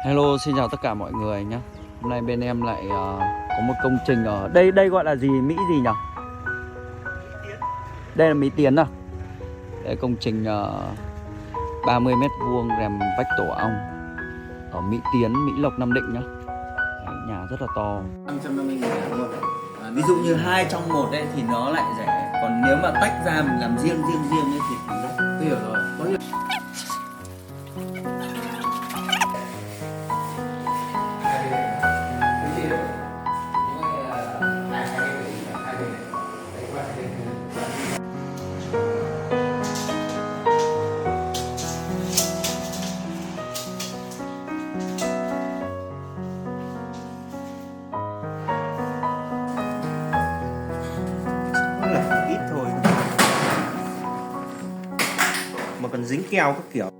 Hello, xin chào tất cả mọi người nhé. Hôm nay bên em lại có một công trình ở đây. Đây gọi là gì? Mỹ gì nhỉ? Đây là Mỹ Tiến à? Đây công trình 30 mét vuông rèm vách tổ ong ở Mỹ Tiến, Mỹ Lộc, Nam Định nhá. Đấy, nhà rất là to. 550.000 luôn. Ví dụ như 2 trong 1 ấy thì nó lại rẻ. Còn nếu mà tách ra mình làm riêng ấy thì đắt. Tôi hiểu rồi. Có nghĩa ít thôi mà còn dính keo các kiểu.